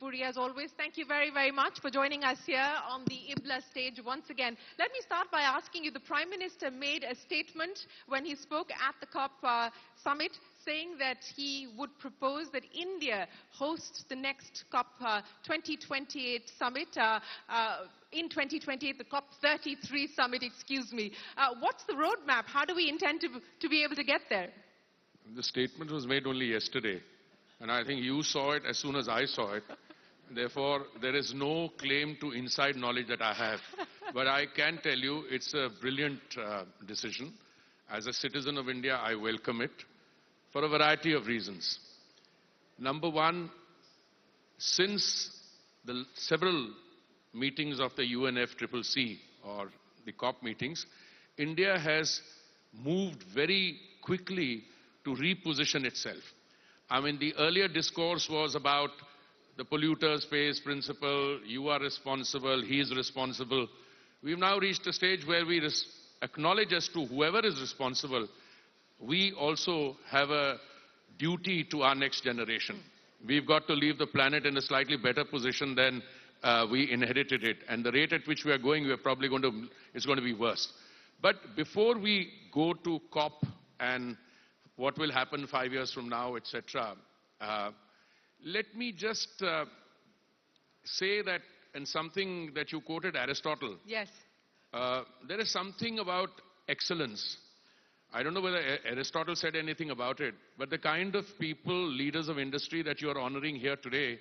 Puri, as always, thank you very, very much for joining us here on the IBLA stage once again. Let me start by asking you, the Prime Minister made a statement when he spoke at the COP summit, saying that he would propose that India hosts the next COP 2028 summit. In 2028, the COP 33 summit, excuse me. What's the roadmap? How do we intend to be able to get there? The statement was made only yesterday, and I think you saw it as soon as I saw it. Therefore, there is no claim to inside knowledge that I have. But I can tell you it's a brilliant decision. As a citizen of India, I welcome it for a variety of reasons. Number one, since the several meetings of the UNFCCC or the COP meetings, India has moved very quickly to reposition itself. I mean, the earlier discourse was about the polluter pays principle, you are responsible, he is responsible. We've now reached a stage where we acknowledge as to whoever is responsible, we also have a duty to our next generation. We've got to leave the planet in a slightly better position than we inherited it. And the rate at which we are going, it's going to be worse. But before we go to COP and what will happen 5 years from now, etc., let me just say that, and something that you quoted Aristotle. Yes. There is something about excellence. I don't know whether Aristotle said anything about it, but the kind of people, leaders of industry that you are honoring here today,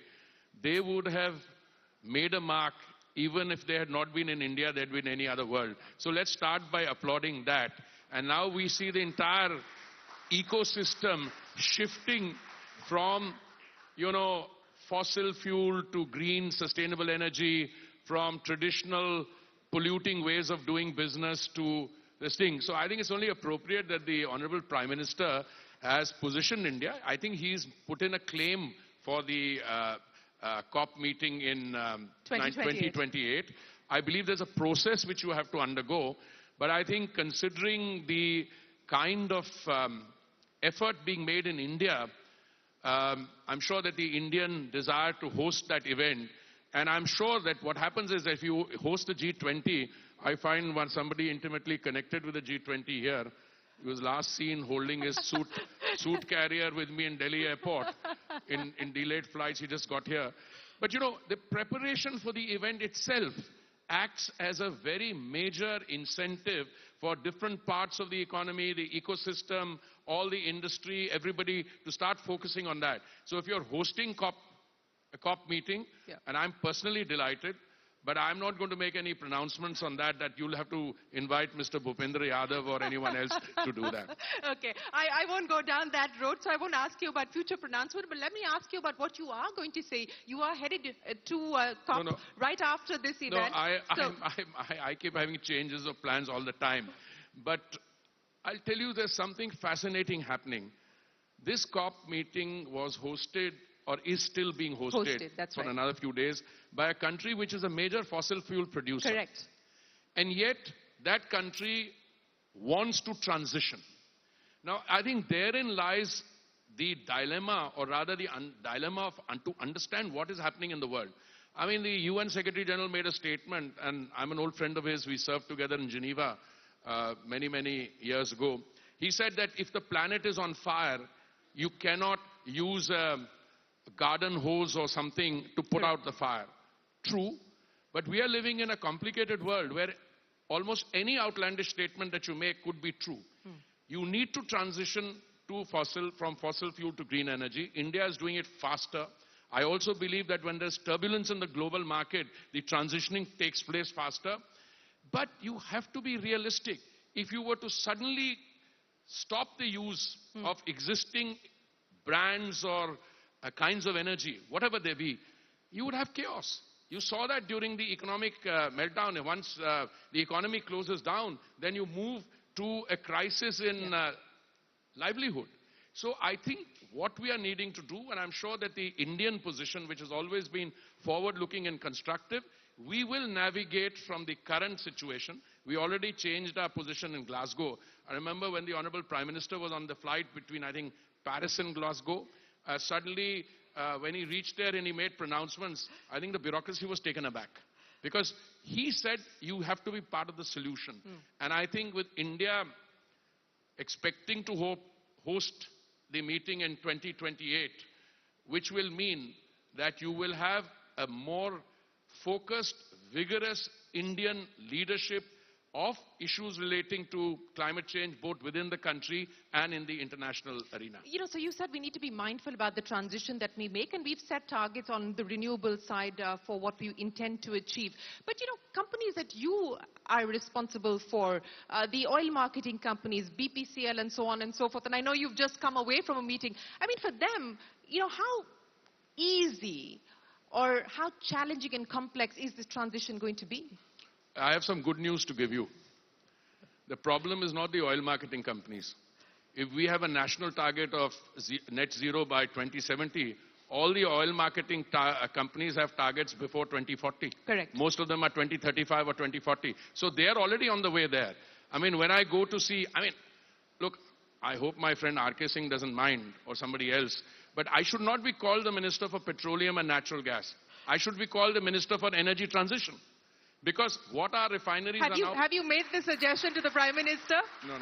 they would have made a mark even if they had not been in India, they'd been in any other world. So let's start by applauding that. And now we see the entire ecosystem shifting from, fossil fuel to green, sustainable energy, from traditional polluting ways of doing business to this thing. So I think it's only appropriate that the Honorable Prime Minister has positioned India. I think he's put in a claim for the COP meeting in 2028. I believe there's a process which you have to undergo, but I think considering the kind of effort being made in India, I'm sure that the Indian desire to host that event, and I'm sure that what happens is that if you host the G20, I find somebody intimately connected with the G20 here. He was last seen holding his suit carrier with me in Delhi airport in delayed flights. He just got here. But the preparation for the event itself acts as a very major incentive for different parts of the economy, the ecosystem, all the industry, everybody to start focusing on that. So if you're hosting a COP meeting, and I'm personally delighted, but I'm not going to make any pronouncements on that you'll have to invite Mr. Bhupendra Yadav or anyone else to do that. Okay, I won't go down that road, so I won't ask you about future pronouncement, but let me ask you about what you are going to say. You are headed to COP right after this event. No, I keep having changes of plans all the time. But I'll tell you there's something fascinating happening. This COP meeting was hosted or is still being hosted for another few days by a country which is a major fossil fuel producer. Correct. And yet that country wants to transition. Now, I think therein lies the dilemma, or rather the dilemma to understand what is happening in the world. I mean, the UN Secretary General made a statement, and I'm an old friend of his. We served together in Geneva many, many years ago. He said that if the planet is on fire, you cannot use a garden hose or something to put out the fire. True, but we are living in a complicated world where almost any outlandish statement that you make could be true. You need to transition to from fossil fuel to green energy. India is doing it faster. I also believe that when there's turbulence in the global market, the transitioning takes place faster. But you have to be realistic. If you were to suddenly stop the use of existing brands or kinds of energy, whatever they be, you would have chaos. You saw that during the economic meltdown. Once the economy closes down, then you move to a crisis in livelihood. So I think what we are needing to do, and I'm sure that the Indian position, which has always been forward-looking and constructive, we will navigate from the current situation. We already changed our position in Glasgow. I remember when the Honorable Prime Minister was on the flight between, I think, Paris and Glasgow, suddenly when he reached there and he made pronouncements, I think the bureaucracy was taken aback. Because he said you have to be part of the solution. And I think with India expecting to host the meeting in 2028, which will mean that you will have a more focused, vigorous Indian leadership of issues relating to climate change, both within the country and in the international arena. You know, so you said we need to be mindful about the transition that we make, and we've set targets on the renewable side for what we intend to achieve. But, you know, companies that you are responsible for, the oil marketing companies, BPCL and so on and so forth, and I know you've just come away from a meeting. I mean, for them, you know, how easy or how challenging and complex is this transition going to be? I have some good news to give you. The problem is not the oil marketing companies. If we have a national target of net zero by 2070, all the oil marketing companies have targets before 2040. Correct. Most of them are 2035 or 2040. So they are already on the way there. I mean, when I go to see, look, I hope my friend R.K. Singh doesn't mind, or somebody else, but I should not be called the Minister for Petroleum and Natural Gas. I should be called the Minister for Energy Transition. Because what our refineries are now... Have you made this suggestion to the Prime Minister? No,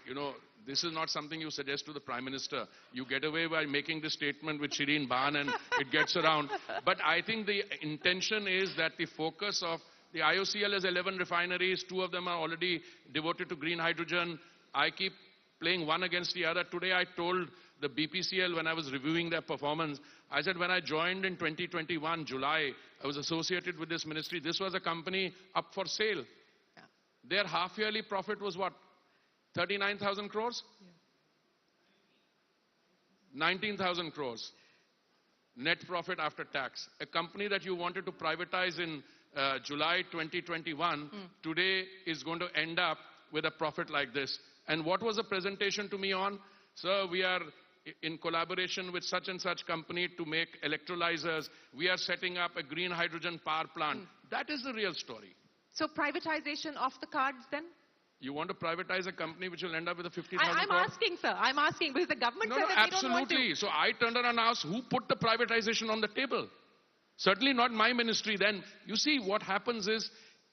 you know, this is not something you suggest to the Prime Minister. You get away by making this statement with Shereen Bhan and it gets around. But I think the intention is that the focus of the IOCL has 11 refineries. 2 of them are already devoted to green hydrogen. I keep playing one against the other. Today I told the BPCL when I was reviewing their performance, I said when I joined in 2021, July, I was associated with this ministry. This was a company up for sale. Yeah. Their half-yearly profit was what? 39,000 crores? Yeah. 19,000 crores. Net profit after tax. A company that you wanted to privatize in July 2021, today is going to end up with a profit like this. And what was the presentation to me on? Sir, we are in collaboration with such and such company to make electrolyzers. We are setting up a green hydrogen power plant. That is the real story. So privatization off the cards then? You want to privatize a company which will end up with a 50,000 I'm asking, sir. I'm asking because the government said that they don't want to. Absolutely. So I turned around and asked, who put the privatization on the table? Certainly not my ministry then. You see, what happens is,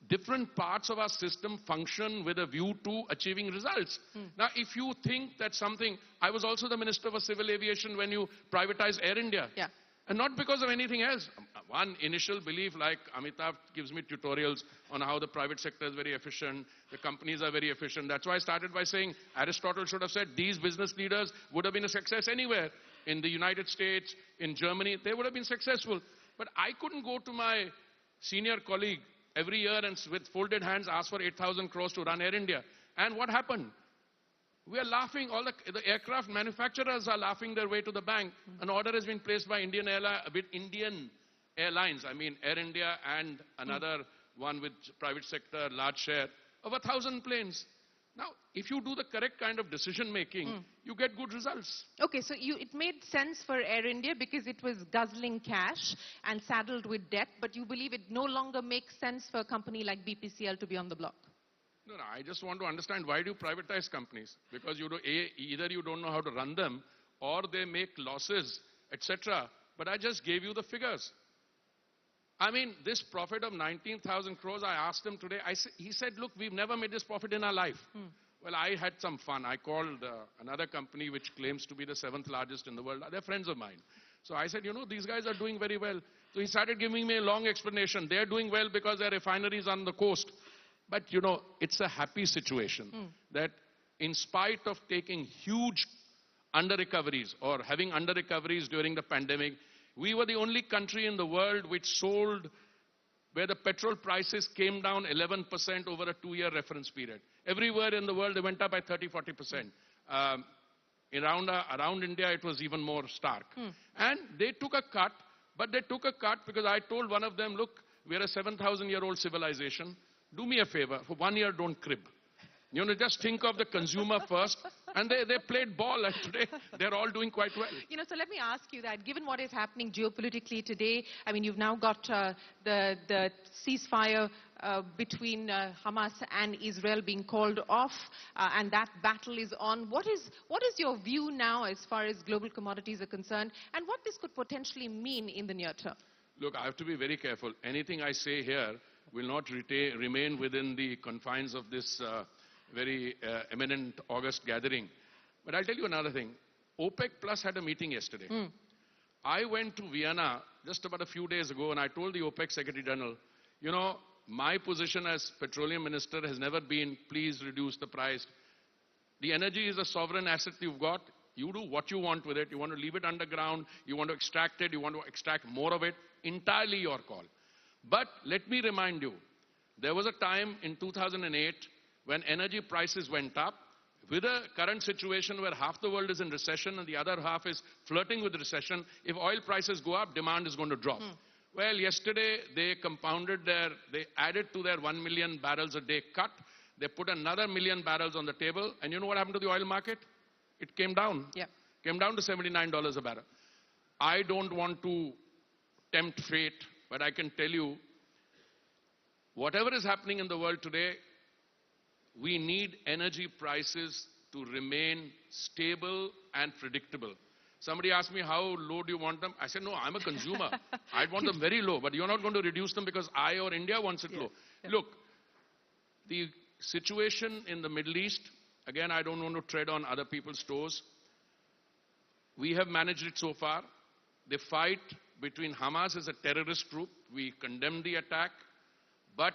different parts of our system function with a view to achieving results. Now, if you think that something... I was also the Minister for Civil Aviation when you privatized Air India. Yeah. And not because of anything else. One initial belief, like Amitabh gives me tutorials on how the private sector is very efficient, the companies are very efficient. That's why I started by saying Aristotle should have said these business leaders would have been a success anywhere. In the United States, in Germany, they would have been successful. But I couldn't go to my senior colleague every year and with folded hands ask for 8,000 crores to run Air India. And what happened? We are laughing. All the aircraft manufacturers are laughing their way to the bank. An order has been placed by Indian Airlines, I mean Air India and another one with private sector, large share, of 1,000 planes. Now, if you do the correct kind of decision making, you get good results. Okay, so it made sense for Air India because it was guzzling cash and saddled with debt, but you believe it no longer makes sense for a company like BPCL to be on the block? No, I just want to understand, why do you privatize companies? Because either you don't know how to run them, or they make losses, etc. But I just gave you the figures. I mean, this profit of 19,000 crores, I asked him today, he said, look, we've never made this profit in our life. Well, I had some fun. I called another company which claims to be the 7th largest in the world. They're friends of mine. So I said, you know, these guys are doing very well. So he started giving me a long explanation. They're doing well because their refineries on the coast. But, you know, it's a happy situation that in spite of taking huge under-recoveries or having under-recoveries during the pandemic, we were the only country in the world which sold where the petrol prices came down 11% over a 2-year reference period. Everywhere in the world, they went up by 30-40%. Around India, it was even more stark. And they took a cut, but they took a cut because I told one of them, look, we're a 7,000-year-old civilization. Do me a favor, for 1 year, don't crib. You know, just think of the consumer first. And they played ball, and today they're all doing quite well. So let me ask you that, given what is happening geopolitically today, I mean, you've now got the ceasefire between Hamas and Israel being called off, and that battle is on. What is your view now as far as global commodities are concerned, and what this could potentially mean in the near term? Look, I have to be very careful. Anything I say here will not remain within the confines of this very eminent August gathering. But I'll tell you another thing. OPEC Plus had a meeting yesterday. I went to Vienna just about a few days ago, and I told the OPEC Secretary General, my position as petroleum minister has never been, please reduce the price. The energy is a sovereign asset you've got. You do what you want with it. You want to leave it underground. You want to extract it. You want to extract more of it. Entirely your call. But let me remind you, there was a time in 2008 when energy prices went up. With a current situation where half the world is in recession and the other half is flirting with recession, if oil prices go up, demand is going to drop. Well, yesterday they they added to their 1 million barrels a day cut. They put another 1 million barrels on the table. And you know what happened to the oil market? It came down. Came down to $79 a barrel. I don't want to tempt fate, but I can tell you, whatever is happening in the world today, we need energy prices to remain stable and predictable. Somebody asked me, how low do you want them? I said, no, I'm a consumer. I'd want them very low, but you're not going to reduce them because I or India wants it low. Look, the situation in the Middle East, again, I don't want to tread on other people's toes. We have managed it so far. The fight between Hamas as a terrorist group, we condemn the attack, but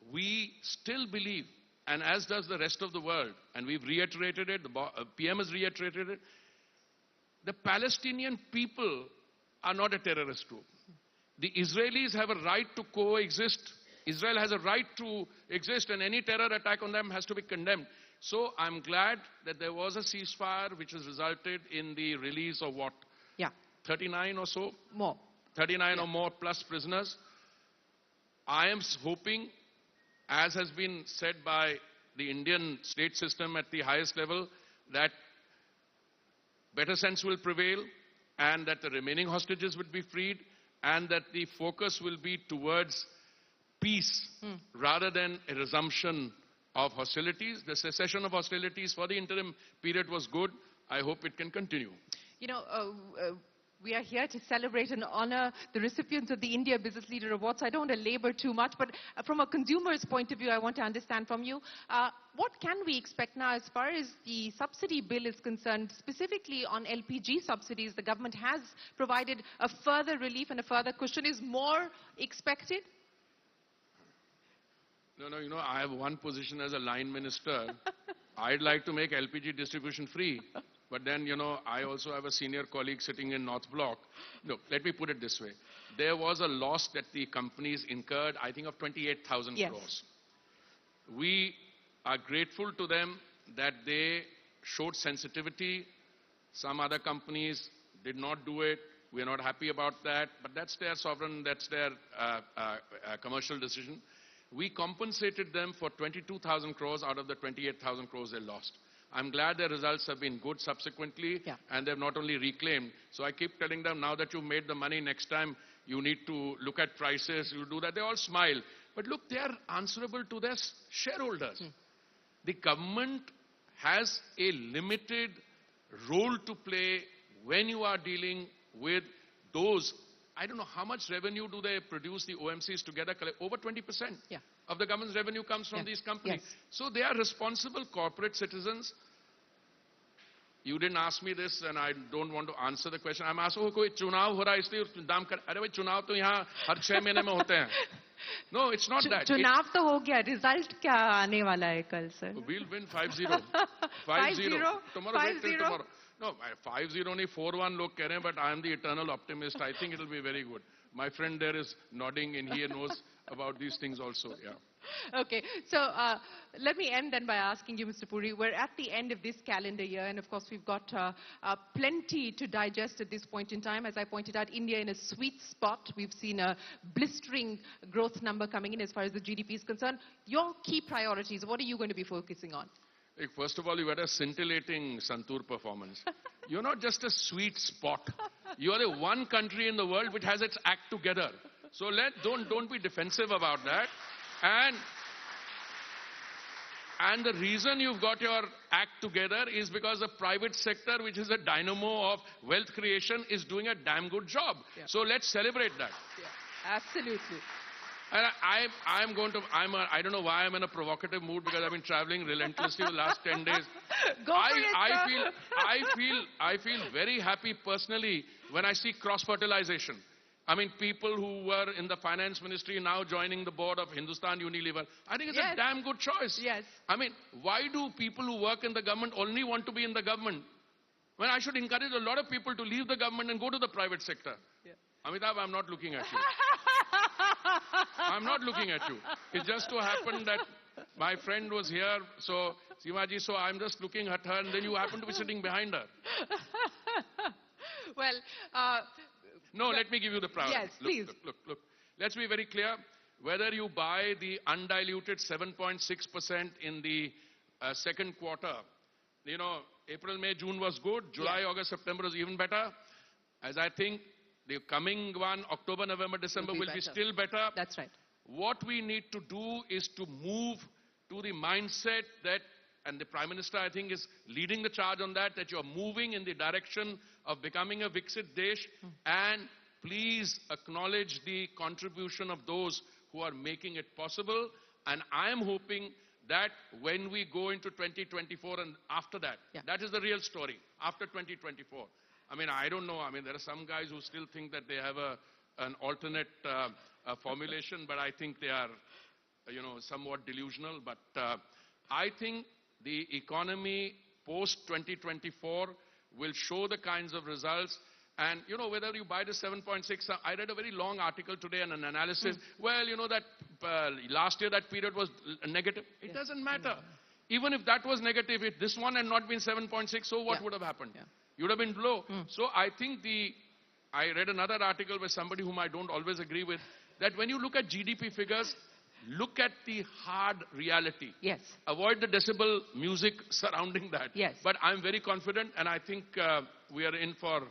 we still believe, and as does the rest of the world, and we've reiterated it, the PM has reiterated it, the Palestinian people are not a terrorist group. The Israelis have a right to coexist. Israel has a right to exist, and any terror attack on them has to be condemned. So I'm glad that there was a ceasefire which has resulted in the release of what? 39 or so? More. 39 or more plus prisoners. I am hoping, as has been said by the Indian state system at the highest level, that better sense will prevail and that the remaining hostages will be freed and that the focus will be towards peace rather than a resumption of hostilities. The cessation of hostilities for the interim period was good. I hope it can continue. We are here to celebrate and honor the recipients of the India Business Leader Award, so I don't want to labor too much, but from a consumer's point of view, I want to understand from you, what can we expect now as far as the subsidy bill is concerned, specifically on LPG subsidies? The government has provided a further relief and a further cushion. Is more expected? No, I have one position as a line minister. I'd like to make LPG distribution free. But then, I also have a senior colleague sitting in North Block. Look, let me put it this way. There was a loss that the companies incurred, I think, of 28,000 crores. We are grateful to them that they showed sensitivity. Some other companies did not do it. We are not happy about that. But that's their sovereign, that's their commercial decision. We compensated them for 22,000 crores out of the 28,000 crores they lost. I'm glad their results have been good subsequently, and they've not only reclaimed. So I keep telling them, now that you've made the money, next time you need to look at prices, you do that. They all smile. But look, they are answerable to their shareholders. The government has a limited role to play when you are dealing with those. I don't know how much revenue do they produce, the OMCs together, over 20%. Of the government's revenue comes from these companies. So they are responsible corporate citizens. You didn't ask me this and I don't want to answer the question. I'm asking, koi chunav ho raha hai isliye daam kar. Arey bhai, chunav to yahan har 6 mahine mein hote hain. No, it's not that. Chunav to ho gaya. Result kya aane wala hai kal, sir? We'll win 5-0. 5-0. Tomorrow, wait till tomorrow. No, 5-0 nahi, 4-1 log keh rahe hain, but I am the eternal optimist. I think it will be very good. My friend there is nodding and he knows about these things also. Okay, so let me end then by asking you, Mr. Puri, we're at the end of this calendar year, and of course we've got plenty to digest at this point in time. As I pointed out, India in a sweet spot. We've seen a blistering growth number coming in as far as the GDP is concerned. Your key priorities, what are you going to be focusing on? First of all, you had a scintillating Santur performance. You're not just a sweet spot. You are the one country in the world which has its act together. So don't be defensive about that. And the reason you've got your act together is because the private sector, which is a dynamo of wealth creation, is doing a damn good job. Yeah. So let's celebrate that. Yeah, absolutely. And I don't know why I'm in a provocative mood, because I've been traveling relentlessly the last 10 days. Go for it, sir. I feel very happy personally when I see cross-fertilization. I mean, people who were in the finance ministry now joining the board of Hindustan Unilever. I think it's a damn good choice. Yes. I mean, why do people who work in the government only want to be in the government? Well, I should encourage a lot of people to leave the government and go to the private sector. Yeah. Amitabh, I'm not looking at you. I'm not looking at you. It just so happened that my friend was here, so Seemaji, so I'm just looking at her, and then you happen to be sitting behind her. Well, no, let me give you the priority. Yes, please. Look. Let's be very clear. Whether you buy the undiluted 7.6% in the second quarter, you know, April, May, June was good. July, August, September was even better. As I think the coming one, October, November, December will be still better. That's right. What we need to do is to move to the mindset that, and the Prime Minister, I think, is leading the charge on that you're moving in the direction of becoming a Viksit Desh, and please acknowledge the contribution of those who are making it possible. And I am hoping that when we go into 2024 and after that, that is the real story, after 2024. I mean, I don't know. I mean, there are some guys who still think that they have an alternate formulation, but I think they are, you know, somewhat delusional. But I think the economy post-2024 will show the kinds of results. And, you know, whether you buy the 7.6, I read a very long article today and an analysis. Well, you know, that last year that period was negative. It doesn't matter. Even if that was negative, if this one had not been 7.6, so what would have happened? You would have been low. So I think I read another article by somebody whom I don't always agree with, that when you look at GDP figures, look at the hard reality. Yes. Avoid the decibel music surrounding that. Yes. But I'm very confident, and I think we are in for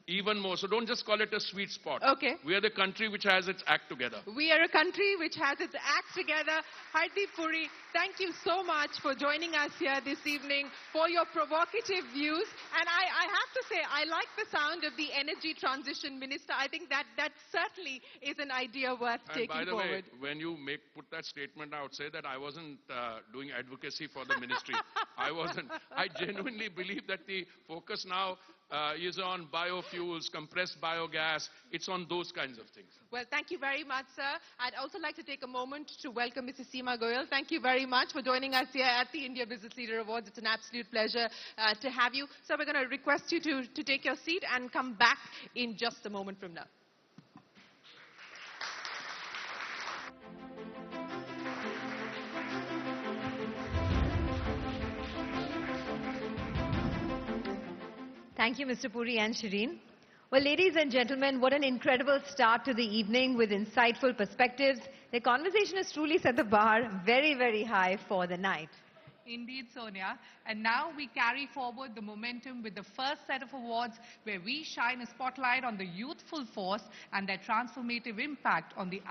even more. So don't just call it a sweet spot. Okay. We are the country which has its act together. We are a country which has its act together. Hardeep Puri, thank you so much for joining us here this evening, for your provocative views. And I have to say, I like the sound of the energy transition minister. I think that certainly is an idea worth taking forward. And by the way, when you put that statement out, say that I wasn't doing advocacy for the ministry. I wasn't. I genuinely believe that the focus now is on biofuels, compressed biogas. It's on those kinds of things. Well, thank you very much, sir. I'd also like to take a moment to welcome Mrs. Seema Goyal. Thank you very much for joining us here at the India Business Leader Awards. It's an absolute pleasure to have you. So we're going to request you to take your seat and come back in just a moment from now. Thank you, Mr. Puri and Shereen. Well, ladies and gentlemen, what an incredible start to the evening with insightful perspectives. The conversation has truly set the bar very, very high for the night. Indeed, Sonia. And now we carry forward the momentum with the first set of awards where we shine a spotlight on the youthful force and their transformative impact on the